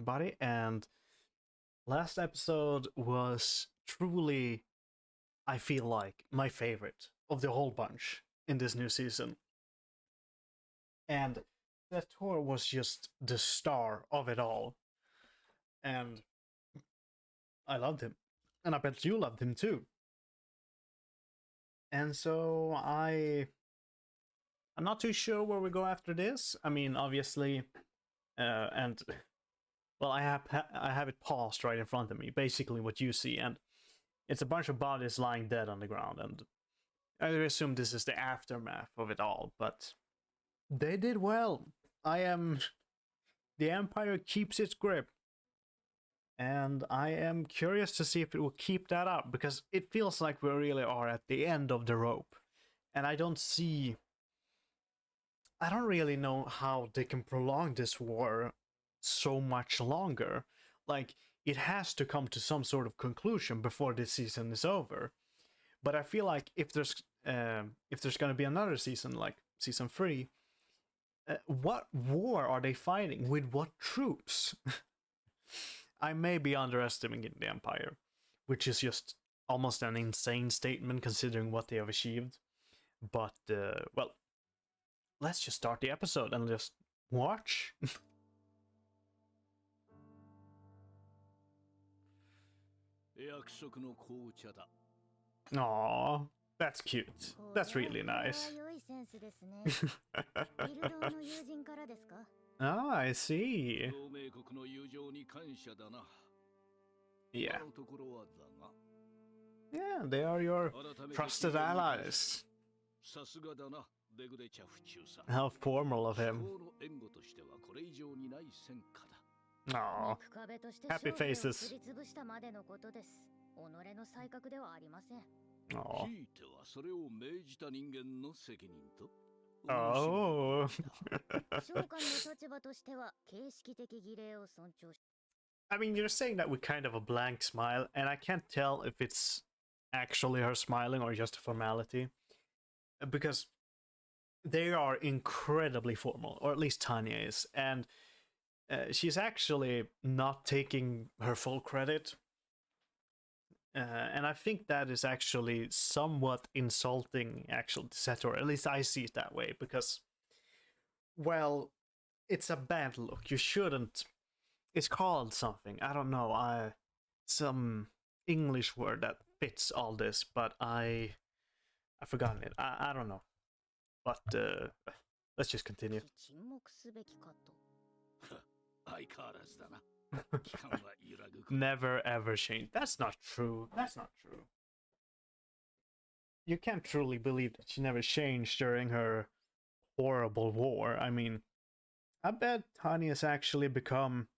everybody. And last episode was truly, I feel like, my favorite of the whole bunch in this new season. And that tour was just the star of it all. And I loved him. And I bet you loved him too. And so I'm not too sure where we go after this. I mean, obviously, and well, I have it paused right in front of me. Basically, what you see, and it's a bunch of bodies lying dead on the ground, and I assume this is the aftermath of it all. But they did well. The Empire keeps its grip, and I am curious to see if it will keep that up, because it feels like we really are at the end of the rope, and I don't really know how they can prolong this war so much longer. Like, it has to come to some sort of conclusion before this season is over. But I feel like if there's going to be another season, like season 3, what war are they fighting with what troops? I may be underestimating the Empire, which is just almost an insane statement considering what they have achieved. But well, let's just start the episode and just watch. Aww, that's cute. That's really nice. Oh, I see. Yeah. Yeah, they are your trusted allies. How formal of him. Aww. Happy faces. Aww. Oh. I mean, you're saying that with kind of a blank smile, and I can't tell if it's actually her smiling or just a formality. Because they are incredibly formal, or at least Tanya is, and she's actually not taking her full credit. And I think that is actually somewhat insulting, actually, to Seto, or at least I see it that way, because, well, it's a bad look. You shouldn't. It's called something. I don't know. Some English word that fits all this, but I've forgotten it. I don't know. But let's just continue. Never ever change. That's not true. That's not true. You can't truly believe that she never changed during her horrible war. I mean, I bet Tanya's actually become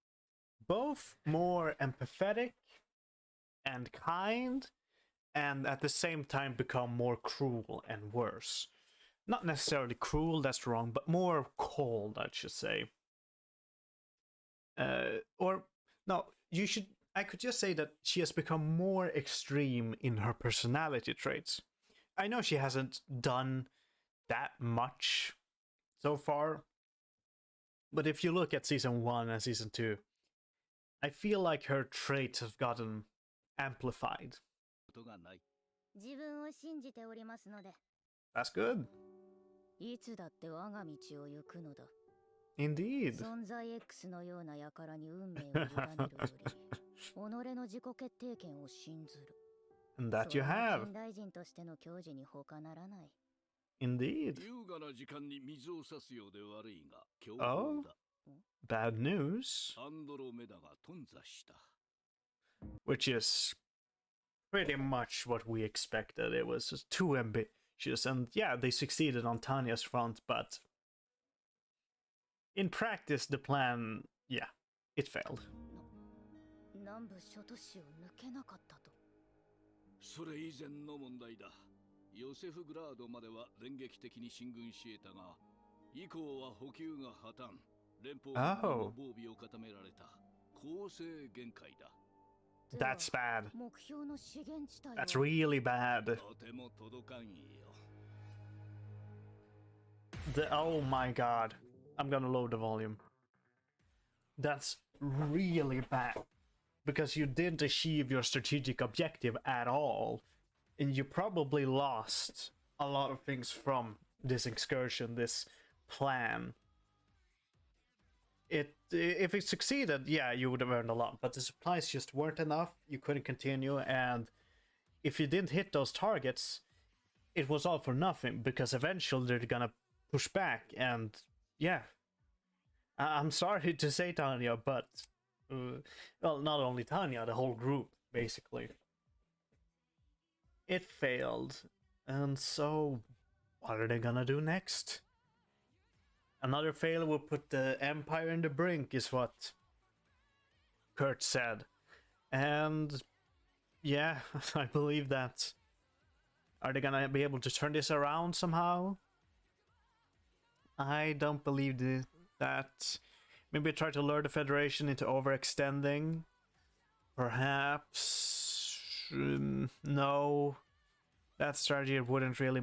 both more empathetic and kind, and at the same time become more cruel and worse. Not necessarily cruel, that's wrong, but more cold, I should say. Or no, I could just say that she has become more extreme in her personality traits. I know she hasn't done that much so far, but if you look at season 1 and season 2, I feel like her traits have gotten amplified. That's good. Indeed. And that you have. Indeed. Oh, bad news. Which is pretty much what we expected. It was just too ambitious, and yeah, they succeeded on Tanya's front, but in practice, the plan, yeah, it failed. Oh. That's bad. That's really bad. Oh my god. I'm gonna load the volume. That's really bad because you didn't achieve your strategic objective at all, and you probably lost a lot of things from this excursion, this plan. If it succeeded, yeah, you would have earned a lot, but the supplies just weren't enough. You couldn't continue, and if you didn't hit those targets, it was all for nothing because eventually they're gonna push back. And yeah, I'm sorry to say, Tanya, but well, not only Tanya, the whole group basically. It failed, and so what are they gonna do next? Another failure will put the Empire in the brink, is what Kurt said. And yeah, I believe that. Are they gonna be able to turn this around somehow? I don't believe that. Maybe try to lure the Federation into overextending. Perhaps. No. That strategy wouldn't really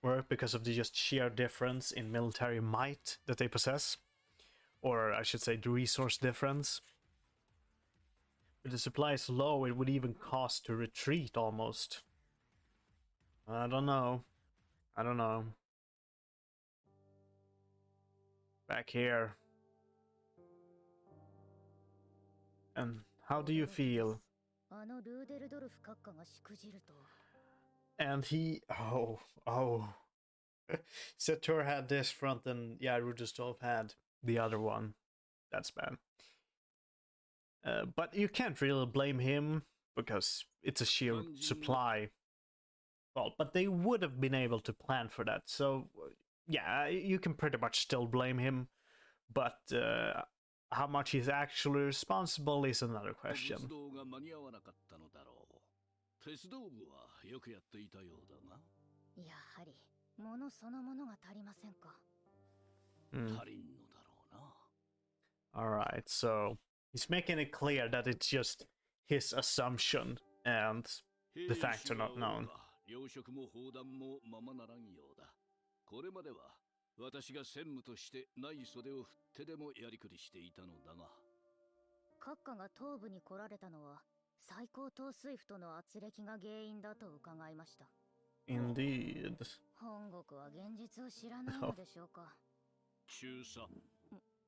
work because of the just sheer difference in military might that they possess. Or I should say the resource difference. With the supplies low, it would even cost to retreat almost. I don't know. Back here. And how do you feel? And he... Oh. Sator had this front and yeah, Rudistov had the other one. That's bad. But you can't really blame him because it's a sheer supply fault. But they would have been able to plan for that. So yeah, you can pretty much still blame him. But how much he's actually responsible is another question. Alright, so he's making it clear that it's just his assumption and the facts are not known. Indeed. Oh.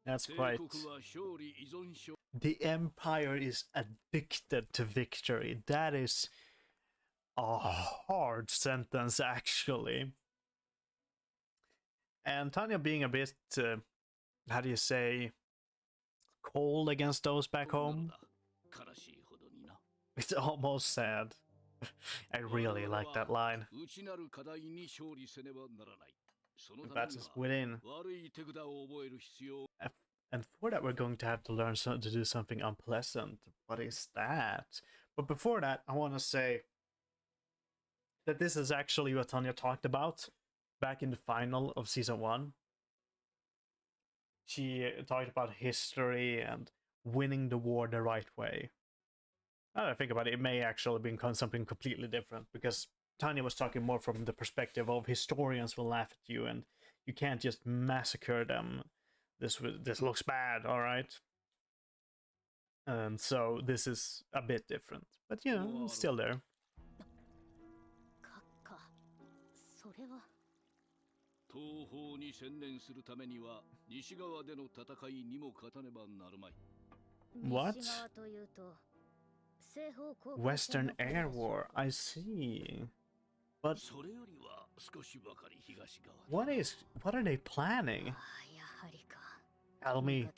That's quite... The Empire is addicted to victory. That is a hard sentence, actually. And Tanya being a bit, how do you say, cold against those back home? It's almost sad. I really like that line. That's just within. And for that, we're going to have to learn to do something unpleasant. What is that? But before that, I want to say that this is actually what Tanya talked about back in the final of season 1. She talked about history and winning the war the right way. Now that I think about it, it may actually be something completely different, because Tanya was talking more from the perspective of historians will laugh at you and you can't just massacre them. This looks bad, alright? And so this is a bit different, but you know, it's still there. What? Western Air War, I see. But what are they planning? Tell me.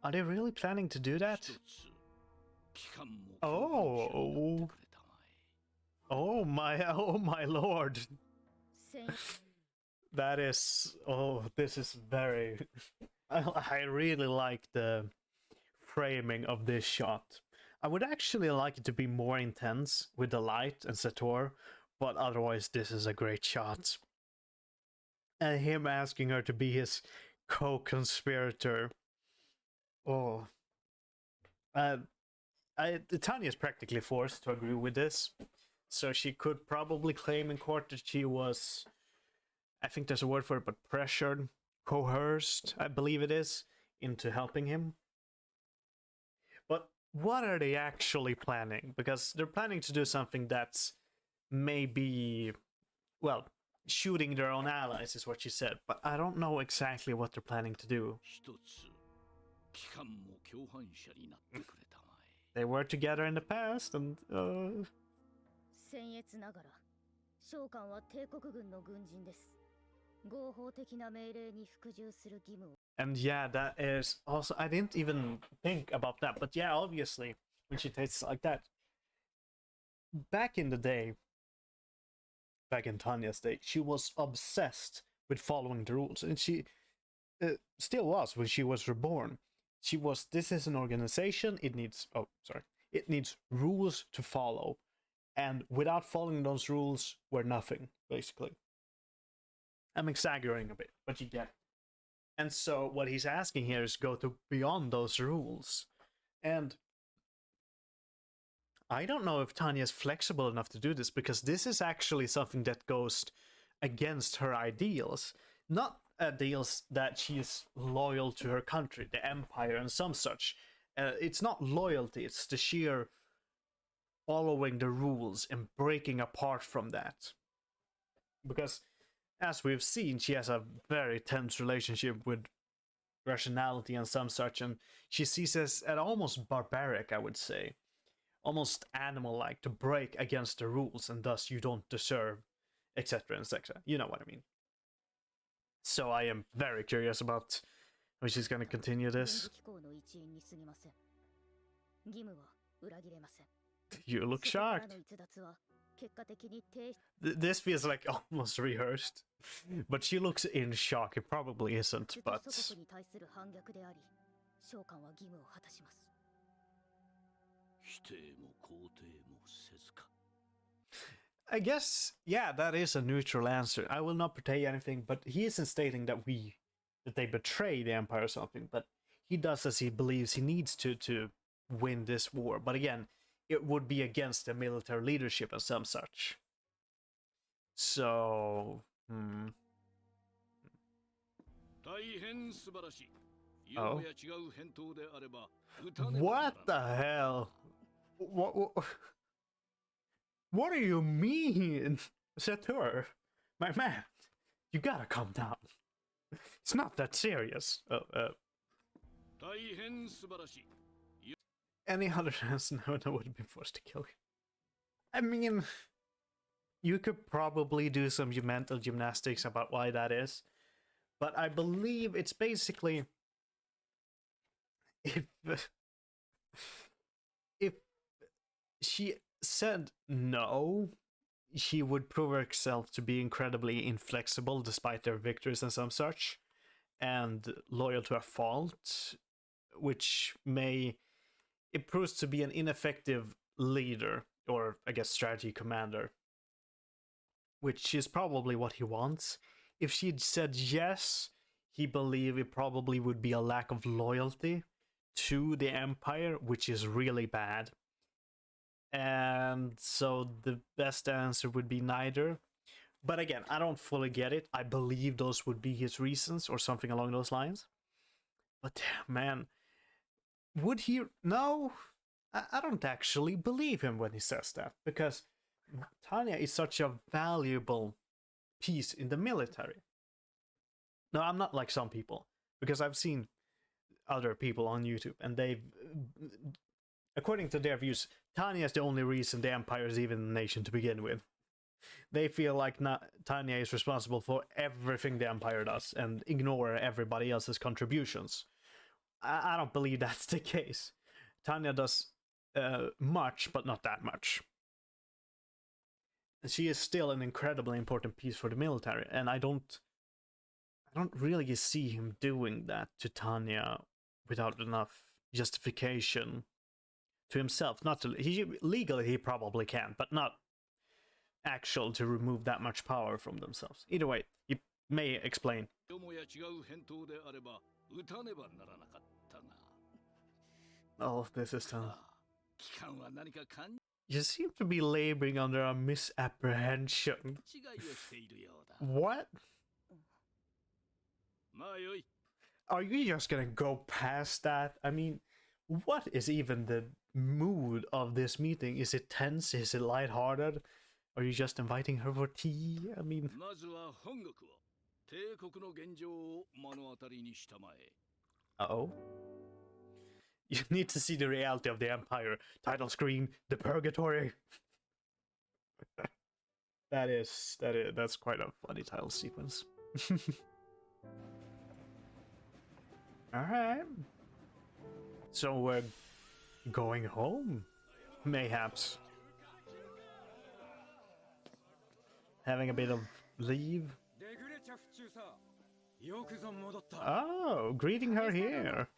Are they really planning to do that? Oh. Oh my lord. That is, this is very... I really like the framing of this shot. I would actually like it to be more intense with the light and Sator, but otherwise this is a great shot. And him asking her to be his co-conspirator. Oh. Tanya is practically forced to agree with this. So she could probably claim in court that she was, I think there's a word for it, but pressured coerced, I believe it is, into helping him. But what are they actually planning? Because they're planning to do something that's maybe, well, shooting their own allies is what she said, but I don't know exactly what they're planning to do. They were together in the past, and and yeah, that is also, I didn't even think about that, but yeah, obviously, when she tastes like that. Back in the day, back in Tanya's day, she was obsessed with following the rules, and she still was when she was reborn. She was, this is an organization, it needs, oh, sorry, it needs rules to follow, and without following those rules, we're nothing, basically. I'm exaggerating a bit, but you get it. And so what he's asking here is go to beyond those rules. And I don't know if Tanya is flexible enough to do this, because this is actually something that goes against her ideals. Not ideals that she is loyal to her country, the empire, and some such. It's not loyalty, it's the sheer following the rules and breaking apart from that. Because, as we've seen, she has a very tense relationship with rationality and some such, and she sees it as almost barbaric, I would say. Almost animal-like, to break against the rules, and thus you don't deserve, etc., etc. You know what I mean. So I am very curious about how she's going to continue this. You look shocked. This feels like almost rehearsed, but she looks in shock. It probably isn't, but I guess, yeah, that is a neutral answer. I will not betray anything, but he isn't stating that they betray the Empire or something, but he does as he believes he needs to win this war. But again, it would be against the military leadership and some such. So, Oh. What the hell? What do you mean? Said to her, my man, you gotta calm down. It's not that serious. Any other chance no one would have been forced to kill you. I mean, you could probably do some mental gymnastics about why that is, but I believe it's basically if she said no, she would prove herself to be incredibly inflexible despite their victories and some such, and loyal to a fault, which it proves to be an ineffective leader, or I guess strategy commander, which is probably what he wants. If she'd said yes, he believed it probably would be a lack of loyalty to the Empire, which is really bad. And so the best answer would be neither. But again, I don't fully get it. I believe those would be his reasons or something along those lines. But man, would he? No, I don't actually believe him when he says that, because Tanya is such a valuable piece in the military. No, I'm not like some people, because I've seen other people on YouTube, and they've, according to their views, Tanya is the only reason the Empire is even a nation to begin with. They feel like Tanya is responsible for everything the Empire does and ignore everybody else's contributions. I don't believe that's the case. Tanya does much, but not that much. She is still an incredibly important piece for the military, and I don't really see him doing that to Tanya without enough justification to himself. Not to legally he probably can, but not actual to remove that much power from themselves. Either way, you may explain. Oh, this is tough. You seem to be laboring under a misapprehension. What? Are you just gonna go past that? I mean, what is even the mood of this meeting? Is it tense? Is it lighthearted? Are you just inviting her for tea? I mean... Uh-oh. You need to see the reality of the Empire. Title screen, the Purgatory. That's quite a funny title sequence. Alright. So we're going home, mayhaps. Having a bit of leave. Oh, greeting her here.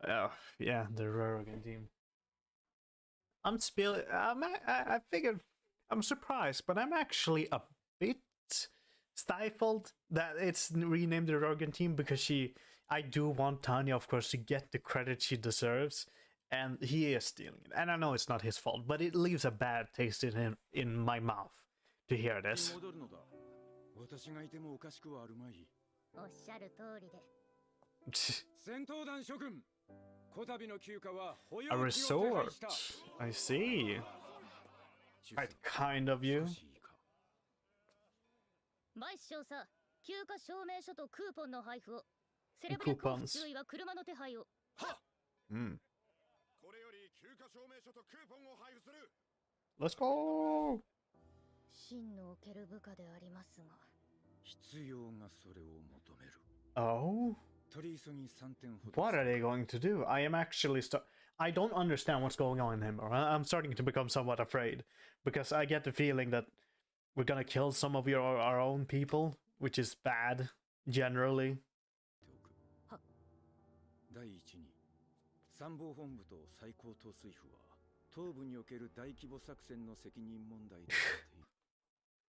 Oh, yeah, the Rurgen team. I figured, I'm surprised, but I'm actually a bit stifled that it's renamed the Rurgen team, because I do want Tanya, of course, to get the credit she deserves, and he is stealing it. And I know it's not his fault, but it leaves a bad taste in my mouth to hear this. A resort. I see. Quite kind of you. Coupons. Let's go. Oh? What are they going to do? I am actually I don't understand what's going on anymore. I'm starting to become somewhat afraid, because I get the feeling that we're gonna kill some of our own people, which is bad, generally.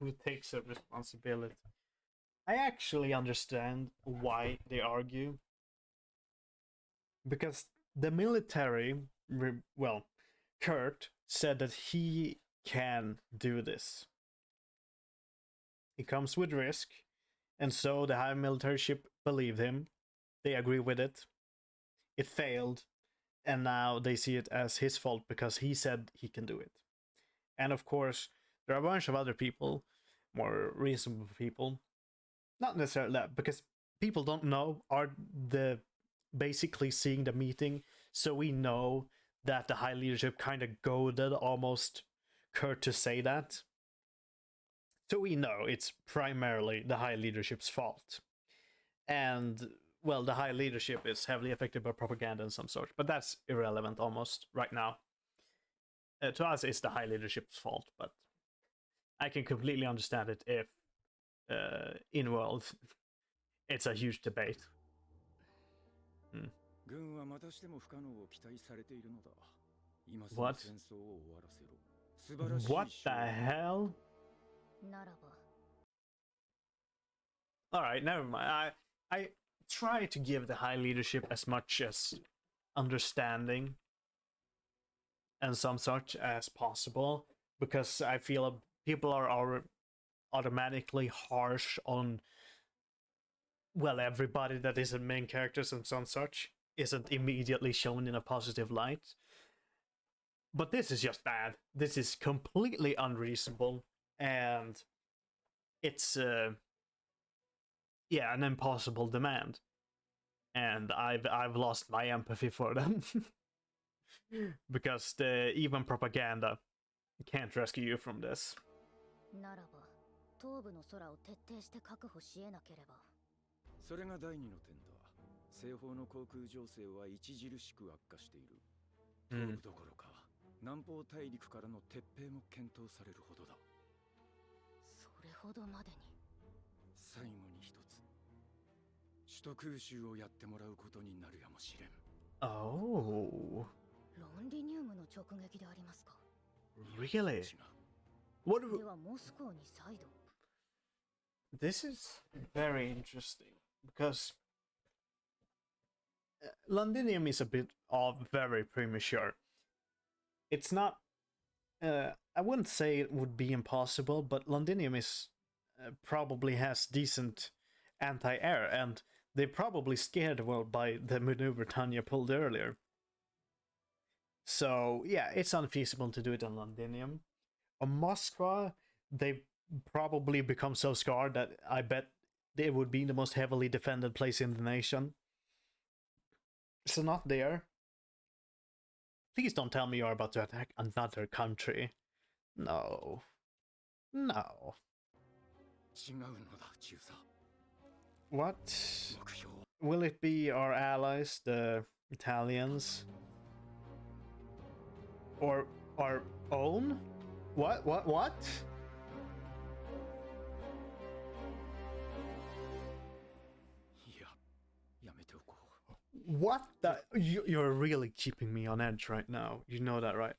Who takes the responsibility? I actually understand why they argue. Because the military, well, Kurt said that he can do this. It comes with risk, and so the high military ship believed him. They agree with it. It failed, and now they see it as his fault because he said he can do it. And of course, there are a bunch of other people, more reasonable people. Not necessarily that, because people don't know, are the basically seeing the meeting, so we know that the high leadership kind of goaded almost Kurt to say that. So we know it's primarily the high leadership's fault. And, well, the high leadership is heavily affected by propaganda and some sort, but that's irrelevant almost right now. To us, it's the high leadership's fault, but I can completely understand it if in world it's a huge debate. What? What the hell? Alright, never mind. I try to give the high leadership as much as understanding and some such as possible, because I feel people are automatically harsh on, well, everybody that isn't main characters and some such isn't immediately shown in a positive light. But this is just bad. This is completely unreasonable, and it's yeah, an impossible demand. And I've lost my empathy for them. Because even propaganda can't rescue you from this. Oh. Really? What? This is very interesting, because Londinium is a bit of very premature. It's not I wouldn't say it would be impossible, but Londinium is probably has decent anti-air, and they probably scared the world by the maneuver Tanya pulled earlier. So yeah, it's unfeasible to do it on Londinium. On Moskva, they've probably become so scarred that I bet it would be the most heavily defended place in the nation. So not there. Please don't tell me you're about to attack another country. No. No. What? Will it be our allies, the Italians? Or our own? What? What the? You're really keeping me on edge right now. You know that, right?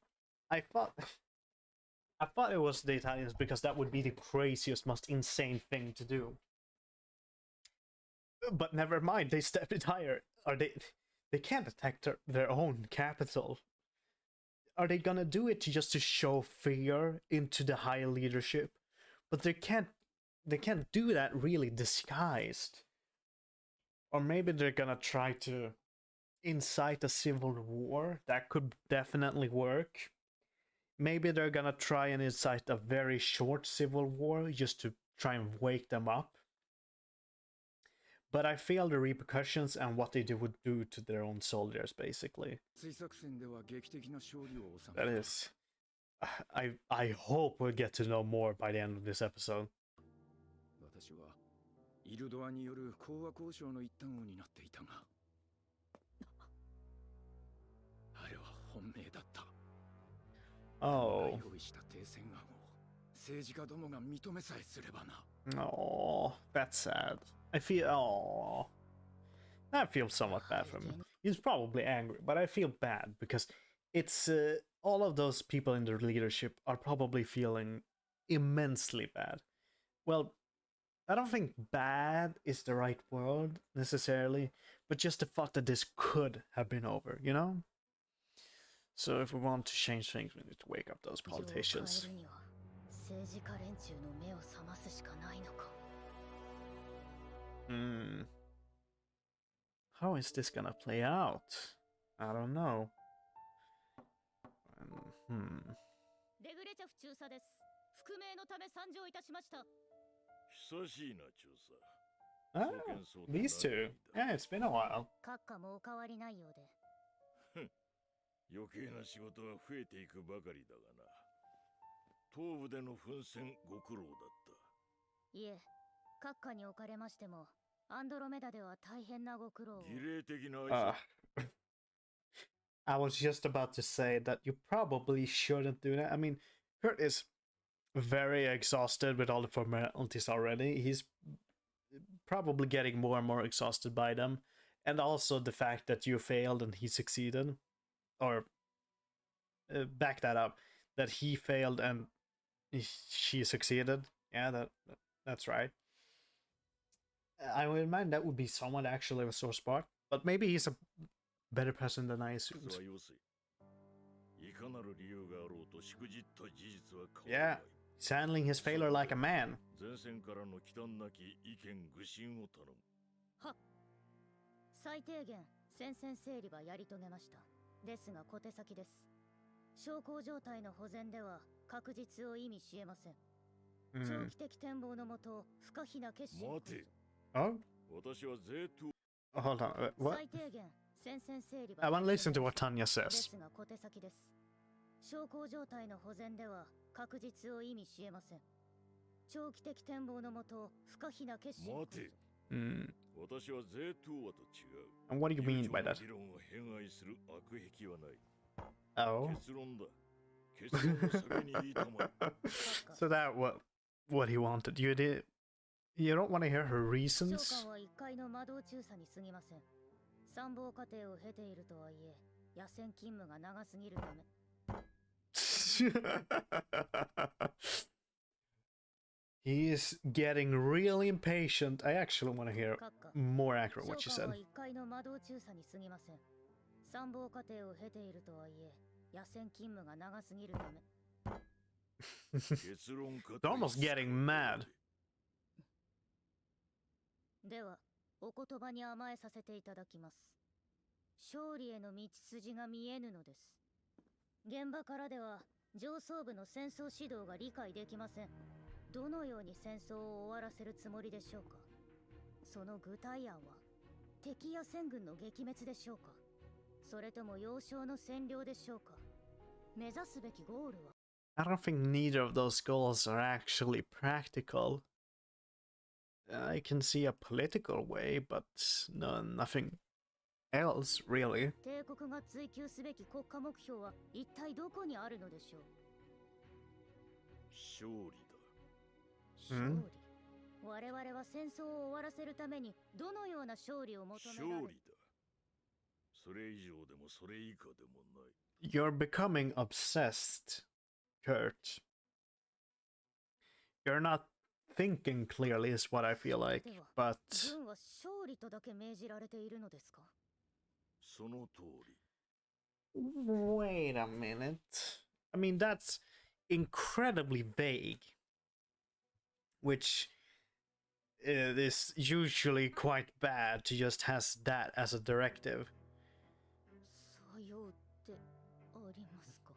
I thought it was the Italians because that would be the craziest, most insane thing to do. But never mind, they stepped it higher. Are they can't attack their own capital. Are they gonna do it just to show fear into the high leadership? But they can't do that really disguised. Or maybe they're gonna try to incite a civil war. That could definitely work. Maybe they're gonna try and incite a very short civil war just to try and wake them up. But I feel the repercussions and what they would do to their own soldiers, basically. That is... I hope we'll get to know more by the end of this episode. Oh. Oh, that's sad. I feel... Oh. I feel somewhat bad for him. He's probably angry, but I feel bad because it's... all of those people in the leadership are probably feeling immensely bad. Well, I don't think bad is the right word, necessarily, but just the thought that this could have been over, you know? So if we want to change things, we need to wake up those politicians. How is this gonna play out? I don't know. Ah, these two. Yeah, it's been a while. 余計な仕事は増えていくばかりだがな。東部での奮戦ご苦労だった。いえ、閣下におかれましても、アンドロメダでは大変なご苦労を。儀礼的な挨拶。I was just about to say that you probably shouldn't do that. I mean, Kurt is very exhausted with all the formalities already. He's probably getting more and more exhausted by them. And also the fact that you failed and he succeeded. Or back that up, that he failed and she succeeded. Yeah, that's right. I would imagine that would be someone actually a sore spot, but maybe he's a better person than I assumed. Yeah, he's handling his failure like a man. Oh? Hold on, what? I want to listen to what Tanya says. And what do you mean by that? Oh. So that what he wanted. You don't want to hear her reasons? He is getting really impatient. I actually want to hear more accurate what she said. They're almost getting mad. では、お言葉に甘えさせていただきます。勝利への道筋が見えぬのです。現場からでは上層部の戦争指導が理解できません。どのように戦争を終わらせるつもりでしょうか。その具体案は敵や戦軍の撃滅でしょうか、それとも要衝の占領でしょうか。目指すべきゴールは I don't think neither of those goals are actually practical. I can see a political way, but no, nothing else, really. 帝国が追求すべき国家目標は一体どこにあるのでしょう。勝利だ。勝利。我々は戦争を終わらせるためにどのような勝利を求められる。勝利だ。それ以上でもそれ以下でもない。You're becoming obsessed, Kurt. You're not thinking clearly is what I feel like, but 軍は勝利とだけ命じられているのですか。その通り。wait a minute. I mean, that's incredibly vague, which is usually quite bad to just has that as a directive. さようってありますか。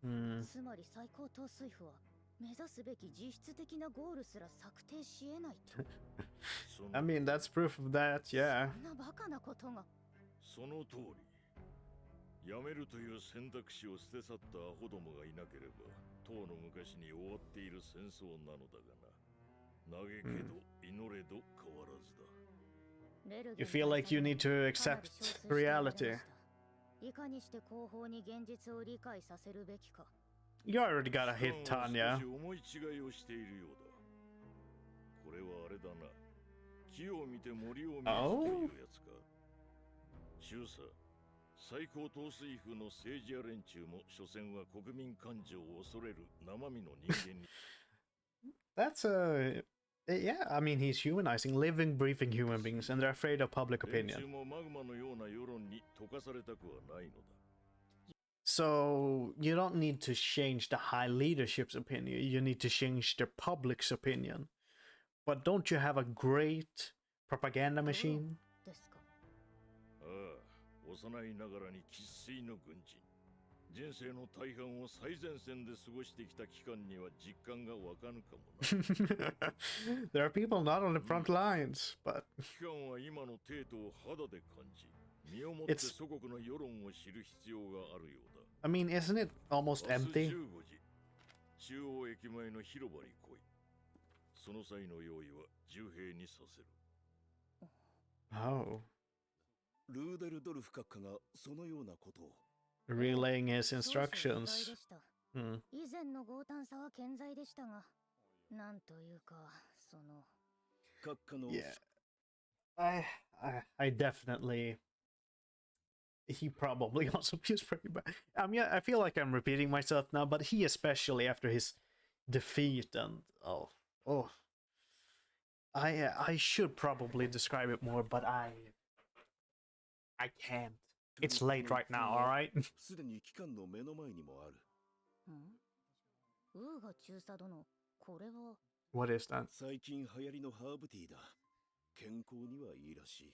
Hmm. つまり最高統帥府は目指すべき実質的なゴールすら策定し得ないと。I mean, that's proof of that, yeah. そんなバカなことが。その通り。やめるという選択肢を捨て去ったアホどもがいなければ、当の昔に終わっている戦争なのだがな。嘆けど祈れど変わらずだ。You feel like you need to accept reality. いかにして後方に現実を理解させるべきか。You already got a hit, Tanya. 思い違いをしているようだ。これはあれだな。木を見て森を見るというやつか。中佐、最高統帥府の政治家連中も所詮は国民感情を恐れる生身の人間に。That's a... Yeah, I mean, he's humanizing living, breathing human beings, and they're afraid of public opinion. So, you don't need to change the high leadership's opinion, you need to change the public's opinion. But don't you have a great propaganda machine? 人生の大半を最前線で過ごしてきた期間には実感がわかぬかもな。There are people not on the front lines, but 期間は今の程度を肌で感じ、身をもって祖国の世論を知る必要があるようだ。I mean, isn't it almost empty? 15時、中央駅前の広場に来い。その際の用意は重兵にさせる。Oh. ルーデルドルフ閣下がそのようなことを。Relaying his instructions. 以前の強胆さは健在でしたが、なんというか、その。Yeah, I definitely. He probably also feels pretty bad. I mean, I feel like I'm repeating myself now, but he especially after his defeat and I should probably describe it more, but I can't. It's late right now, all right? すでに機関の目の前にもある。ウーガ中佐殿、これは。What is that? 最近流行りのハーブティーだ。健康にはいいらしい。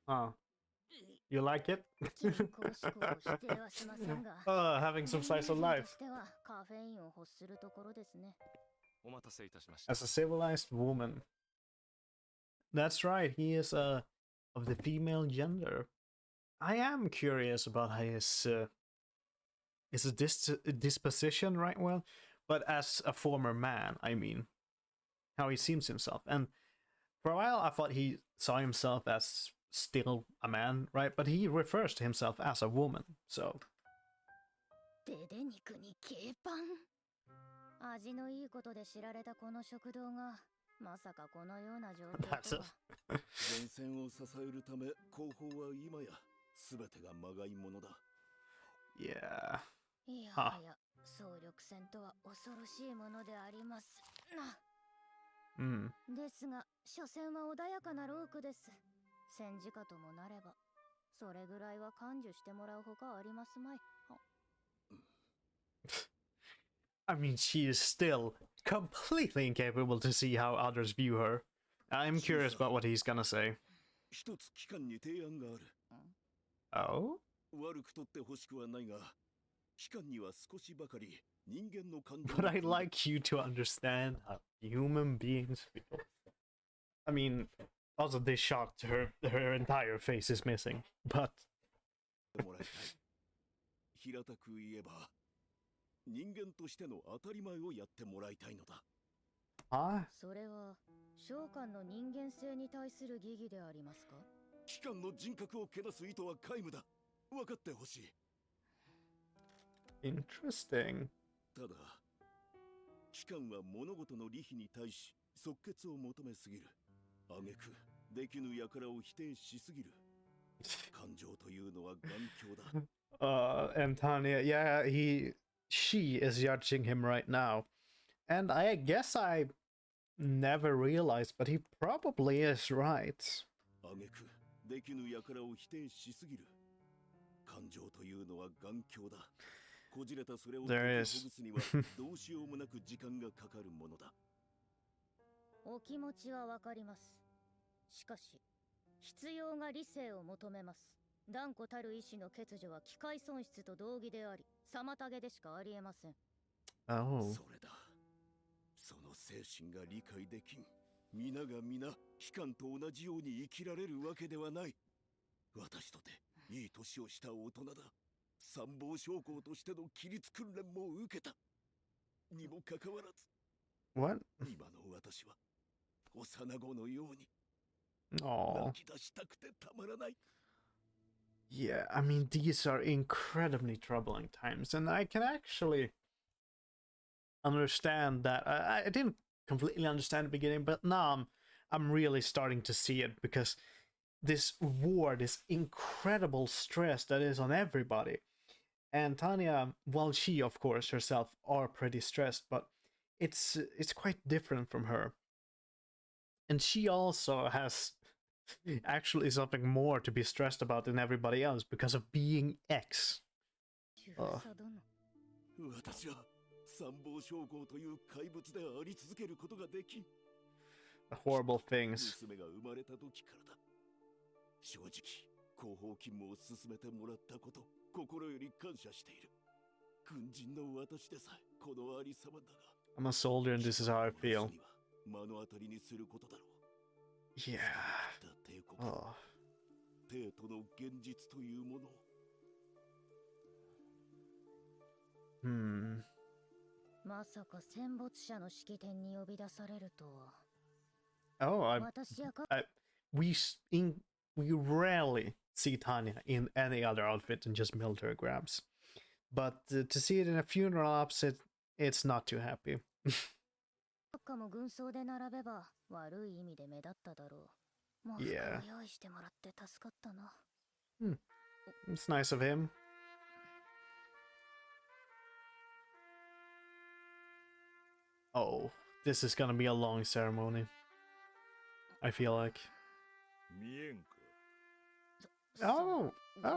Oh. You like it? Oh, having some slice of life. As a civilized woman. That's right, he is of the female gender. I am curious about his disposition, right? Well, but as a former man, I mean, how he seems himself. And for a while, I thought he saw himself as still a man, right? But he refers to himself as a woman, so. 味のいいことで知られたこの食堂がまさかこのような状況とは。前線を支えるため後方は今や全てがまがいものだ。Yeah. いやはや総力戦とは恐ろしいものでありますな。ですが所詮は穏やかなロークです。戦時下ともなればそれぐらいは感受してもらうほかありますまい。I mean, she is still completely incapable to see how others view her. I'm curious about what he's gonna say. 一つ機関に提案がある。Oh? 悪くとってほしくはないが、機関には少しばかり人間の感情 But I'd like you to understand how human beings feel. I mean, also this shot, her entire face is missing, but... もらいたい。平たく言えば、人間としての当たり前をやってもらいたいのだ。Ah? それは召喚の人間性に対する疑義でありますか？機関の人格をけなす意図は皆無だ。分かってほしい。Interesting. ただ、機関は物事の利比に対し即決を求めすぎる。挙句できぬ輩を否定しすぎる。感情というのは頑強だ。And Tanya, yeah, she is judging him right now. And I guess I never realized, but he probably is right. 挙句できぬ輩を否定しすぎる。感情というのは頑強だ。こじれたそれを解きほぐすにはどうしようもなく時間がかかるものだ。お気持ちはわかります。しかし、必要が理性を求めます。断固たる意志の欠如は機械損失と同義であり、妨げでしかありえません。Oh. それだ。その精神が理解できん。皆が皆、機関と同じように生きられるわけではない。私とて、いい年をした大人だ。参謀将校としての規律訓練も受けた。にもかかわらず、What? 今の私は、幼子のように、 Oh. 泣き出したくてたまらない。 Yeah, I mean, these are incredibly troubling times, and I can actually understand that. I didn't completely understand at the beginning, but now I'm really starting to see it, because this war, this incredible stress that is on everybody. And Tanya, well, she of course herself are pretty stressed, but it's quite different from her. And she also has actually something more to be stressed about than everybody else because of being X. 私は参謀将校という怪物であり続けることができん。 Horrible things. 娘が生まれた時からだ。正直、後方勤務を進めてもらったこと、心より感謝している。軍人の私でさえこのありさまだが。 I'm a soldier and this is how I feel. 目の当たりにすることだろう。 Yeah. 帝国、 Oh. 帝都の現実というものを。 まさか戦没者の式典に呼び出されるとは。 Oh, 私やか we rarely see Tanya in any other outfit than just military grabs. But to see it in a funeral opposite, it's not too happy. 閣下も軍装で並べば悪い意味で目立っただろう。もう服 Yeah. を用意してもらって助かったな。 It's nice of him. Oh, this is gonna be a long ceremony. I feel like. 見えんか。 Oh,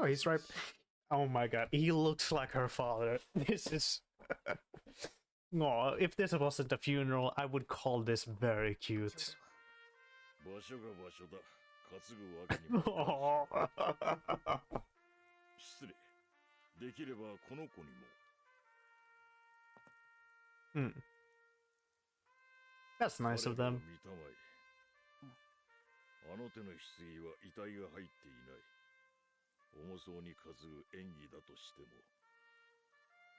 he's right. Oh my god, he looks like her father. This is... No, if this wasn't a funeral, I would call this very cute. 場所が場所だ。担ぐわけにも。 Oh. 失礼。できればこの子にも。 That's nice of them. 見たまえ。あの手の棺は遺体が入っていない。重そうに担ぐ演技だとしても、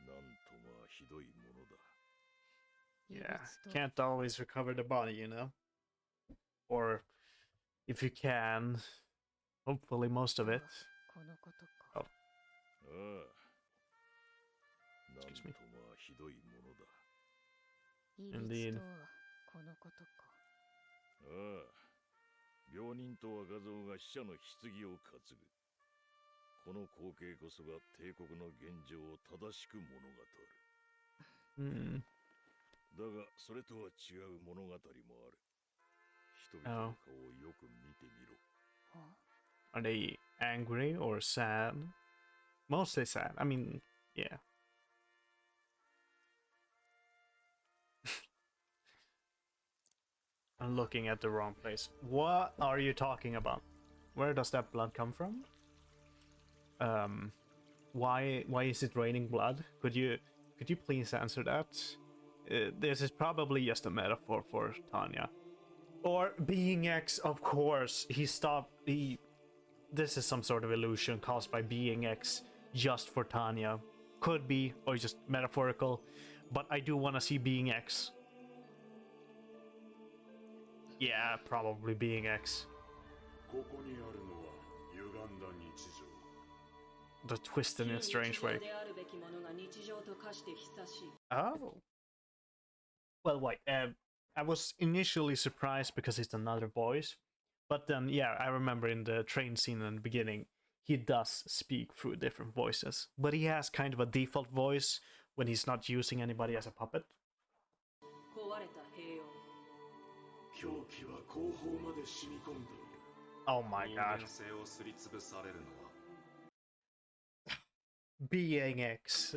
なんとまあひどいものだ。 Yeah, can't always recover the body, you know? Or, if you can, hopefully most of it. このことか。 Oh. ああ。なんと Excuse me. まあひどいものだ。いび Indeed. つとはこのことか。ああ。病人と若造が死者の棺を担ぐ。この光景こそが帝国の現状を正しく物語る。だが、それとは違う物語もある。人々の顔をよく見てみろ。Are they angry or sad? Mostly sad. I mean, yeah. I'm looking at the wrong place. What are you talking about? Where does that blood come from? Why is it raining blood? Could you please answer that? This is probably just a metaphor for Tanya. Or Being X, of course. This is some sort of illusion caused by Being X just for Tanya. Could be, or just metaphorical. But I do want to see Being X. Yeah, probably Being X. The twist in a strange way. Oh. Well, wait. I was initially surprised because it's another voice. But then, yeah, I remember in the train scene in the beginning, he does speak through different voices. But he has kind of a default voice when he's not using anybody as a puppet. Oh my god. Being X.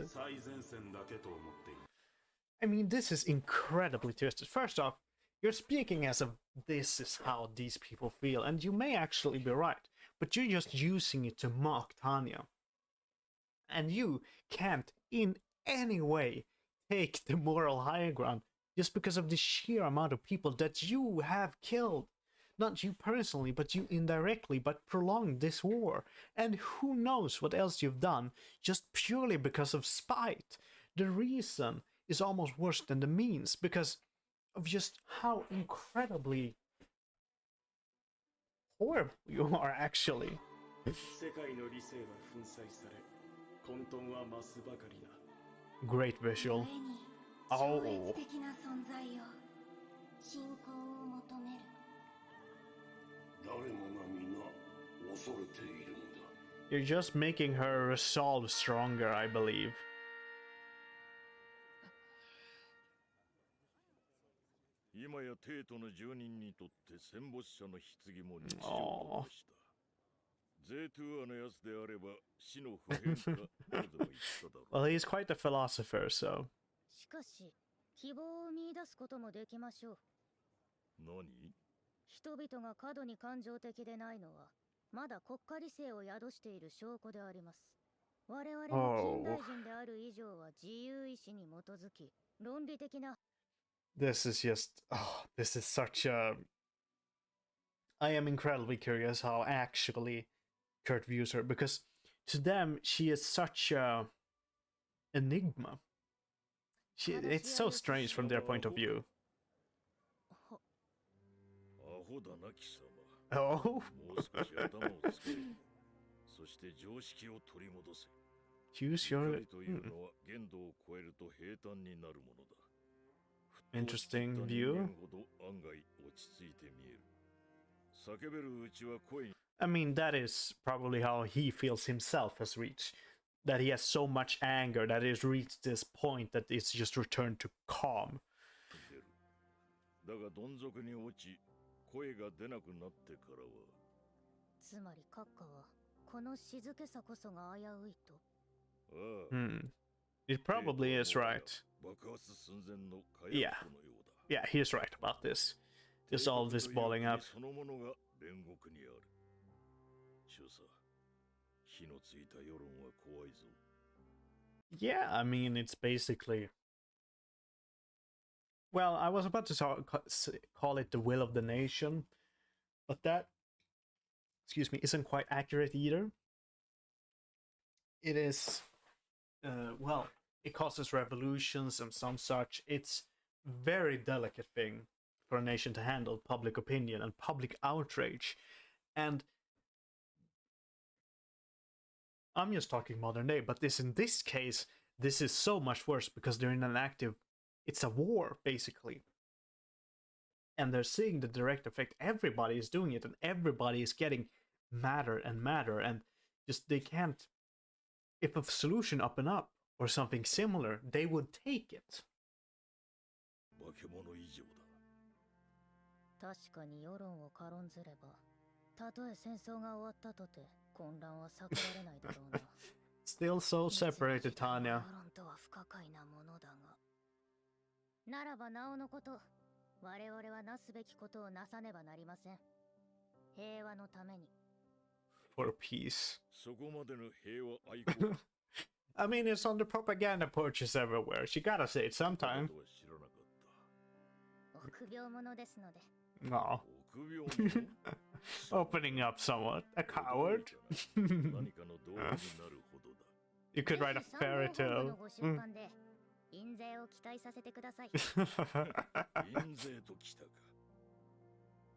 I mean, this is incredibly twisted. First off, you're speaking as if this is how these people feel, and you may actually be right, but you're just using it to mock Tanya. And you can't in any way take the moral high ground just because of the sheer amount of people that you have killed. Not you personally, but you indirectly, but prolonged this war. And who knows what else you've done just purely because of spite. The reason is almost worse than the means because of just how incredibly horrible you are actually. Great visual. Oh. You're just making her resolve stronger, I believe. Oh. Well, he's quite a philosopher, so. This is just, this is such a... I am incredibly curious how actually Kurt views her, because to them, she is such a enigma. It's so strange from their point of view. Oh. Choose your... Interesting view. I mean, that is probably how he feels himself has reached. That he has so much anger that he has reached this point that it's just returned to calm. It probably is right. Yeah. Yeah, he's right about this. Just all this balling up. Yeah, I mean, it's basically... Well, I was about to call it the will of the nation, but that, excuse me, isn't quite accurate either. It is, well, it causes revolutions and some such. It's very delicate thing for a nation to handle public opinion and public outrage. And I'm just talking modern day, but in this case, this is so much worse because they're in an active... It's a war, basically. And they're seeing the direct effect. Everybody is doing it, and everybody is getting madder and madder, and just they can't... If a solution up and up, or something similar, they would take it. Still so separated, Tanya. 我々はなすべきことをなさねばなりません。平和のために。For peace. そこまでの平和愛好 I mean, it's on the propaganda porches everywhere. She gotta say it だ sometime. とは知らなかった。臆病者ですので。Aw. 臆病者 Opening up somewhat. A coward. 何かの道具になるほどだ。You could write a fairy ぜひ参謀本部 tale. のご出版で印税を期待させてください。印税ときたか。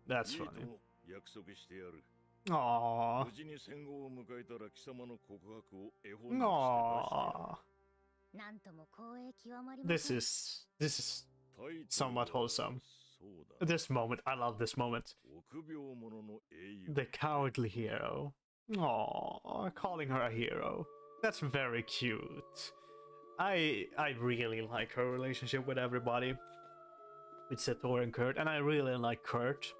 That's いいと funny. 約束してやる。 Aww. 無事に戦後を迎えたら貴様の告白を絵本にして出してやる。 Aww. なんとも光栄極まりません。 This is タイトルは somewhat wholesome. そうだ。 This moment, I love this moment. 臆病者の英雄。 The cowardly hero. Aww, calling her a hero. That's very cute. I really like her relationship with everybody. With Sator and Kurt, and I really like Kurt.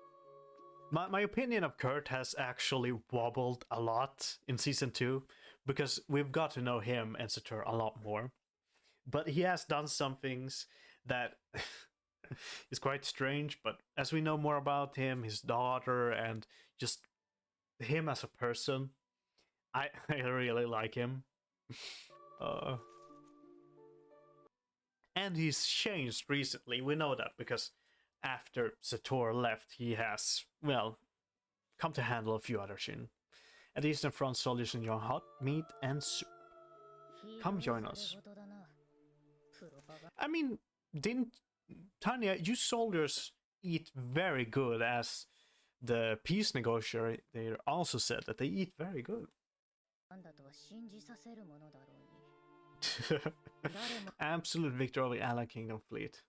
My opinion of Kurt has actually wobbled a lot in season 2 because we've got to know him and Sator a lot more. But he has done some things that is quite strange, but as we know more about him, his daughter, and just him as a person, I really like him. And he's changed recently, we know that, because after Sator left, he has, well, come to handle a few other shin. At Eastern Front soldiers enjoy hot meat and soup. Come join us. I mean, didn't Tanya, you soldiers eat very good, as the peace negotiator also said that they eat very good. Absolute victory over the Allied Kingdom fleet.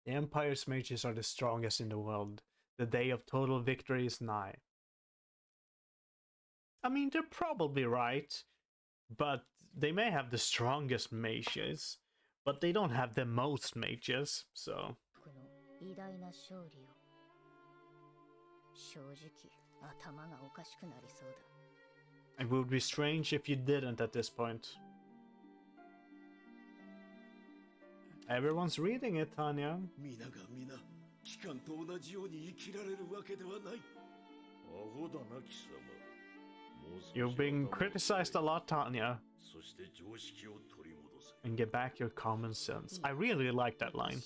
The Empire's mages are the strongest in the world. The day of total victory is nigh. I mean, they're probably right, but they may have the strongest mages, but they don't have the most mages, so... It would be strange if you didn't at this point. Everyone's reading it, Tanya. 皆が皆機関と同じように生きられるわけではない。アホだな貴様。もう少し You've been criticized a lot, Tanya. そして常識を取り戻せ。 And get back your common sense. I really like that line.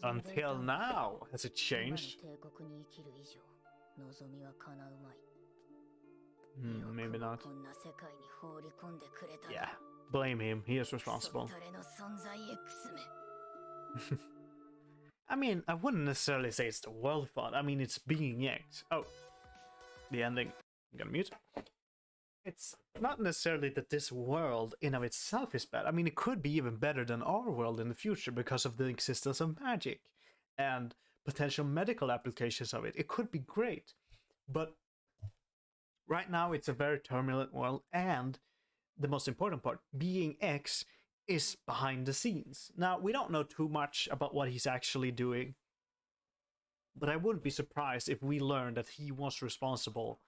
Until now, has it changed? Maybe not. Yeah, blame him. He is responsible. I mean, I wouldn't necessarily say it's the world fault. I mean, it's being yanked. Oh, the ending. I'm gonna mute. It's not necessarily that this world in of itself is bad. I mean, it could be even better than our world in the future because of the existence of magic and potential medical applications of it. It could be great, but right now it's a very turbulent world, and the most important part, being X is behind the scenes. Now, we don't know too much about what he's actually doing, but I wouldn't be surprised if we learn that he was responsible,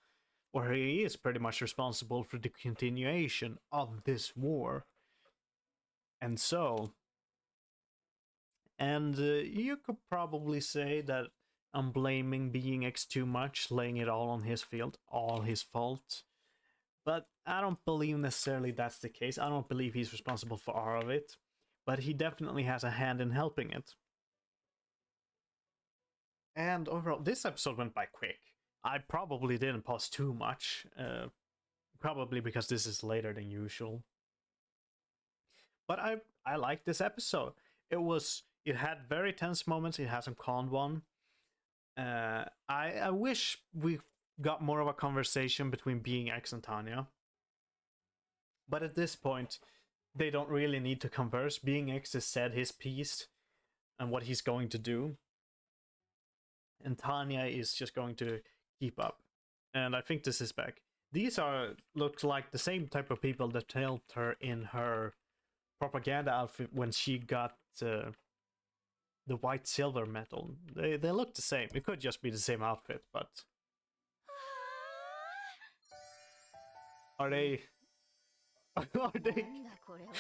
or he is pretty much responsible for the continuation of this war. And so, and you could probably say that I'm blaming Being X too much, laying it all on his field, all his fault. But I don't believe necessarily that's the case. I don't believe he's responsible for all of it, but he definitely has a hand in helping it. And overall, this episode went by quick. I probably didn't pause too much, probably because this is later than usual. But I liked this episode. It had very tense moments. It had some calm one. I wish we got more of a conversation between Being X and Tanya. But at this point, they don't really need to converse. Being X has said his piece and what he's going to do. And Tanya is just going to keep up. And I think this is back. These looks like the same type of people that helped her in her propaganda outfit when she got the white silver medal. They look the same. It could just be the same outfit, but Are they? Are they? なんだこれは。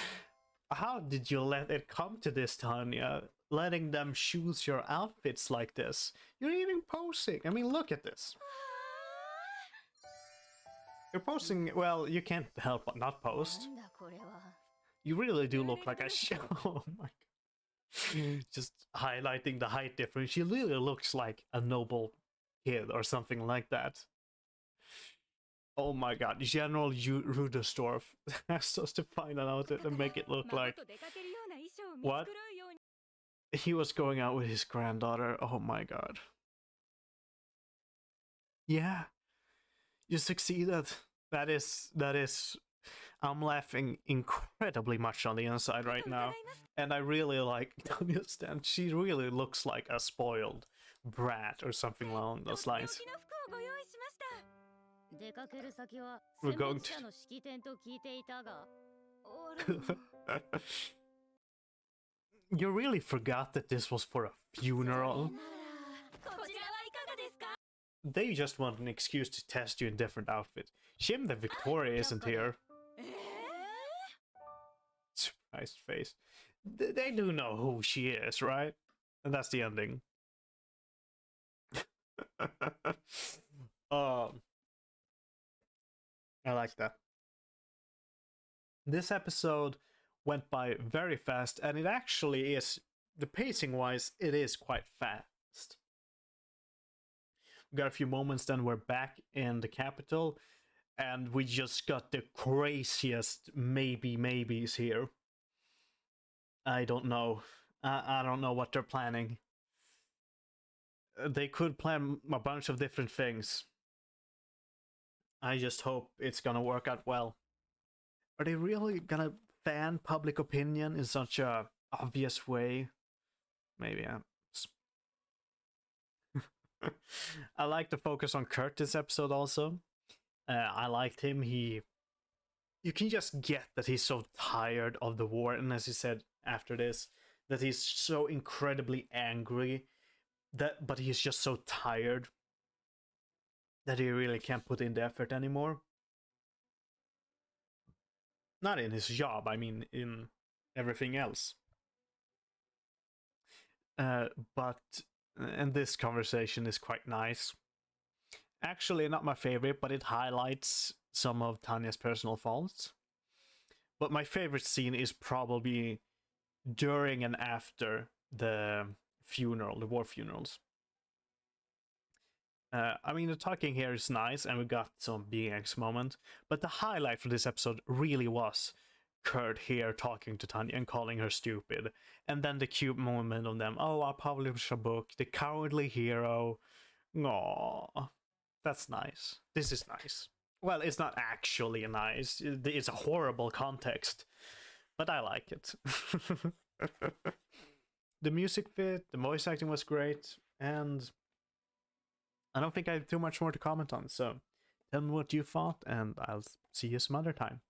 How did you let it come to this, Tanya? Letting them choose your outfits like this. You're even posing. I mean, look at this. You're posing. Well, you can't help but not post. なんだこれは。 You really do look like a show. Oh my god. Just highlighting the height difference. She really looks like a noble kid or something like that. Oh my god, General Rudestorff asked us to find an outfit and make it look like what? He was going out with his granddaughter. Oh my god. Yeah. You succeeded. That is I'm laughing incredibly much on the inside right now. And I really like Tanya's stance. She really looks like a spoiled brat or something along those lines. 出かける先は We're 戦 going 没 to- 者の式典と聞いていたが。 You really forgot that this was for a funeral. こちらはいかがですか？ They just want an excuse to test you in different outfits. Shame that Victoria isn't here. Surprised face. They do know who she is, right? And that's the ending. I like that. This episode went by very fast, and it actually is, the pacing wise, it is quite fast. We got a few moments, then we're back in the capital, and we just got the craziest maybes here. I don't know. I don't know what they're planning. They could plan a bunch of different things. I just hope it's gonna work out well. Are they really gonna fan public opinion in such a obvious way? Maybe. I like the focus on Kurt this episode also. I liked him. You can just get that he's so tired of the war, and as he said after this, that he's so incredibly angry, but he's just so tired that he really can't put in the effort anymore. Not in his job, I mean in everything else. And this conversation is quite nice. Actually, not my favorite, but it highlights some of Tanya's personal faults. But my favorite scene is probably during and after the funeral, the war funerals. I mean, the talking here is nice, and we got some BX moment, but the highlight for this episode really was Kurt here talking to Tanya and calling her stupid, and then the cute moment of them, oh, I'll publish a book, the cowardly hero. Aww, that's nice. This is nice. Well, it's not actually nice, it's a horrible context, but I like it. The music fit, the voice acting was great, and I don't think I have too much more to comment on, so tell me what you thought, and I'll see you some other time.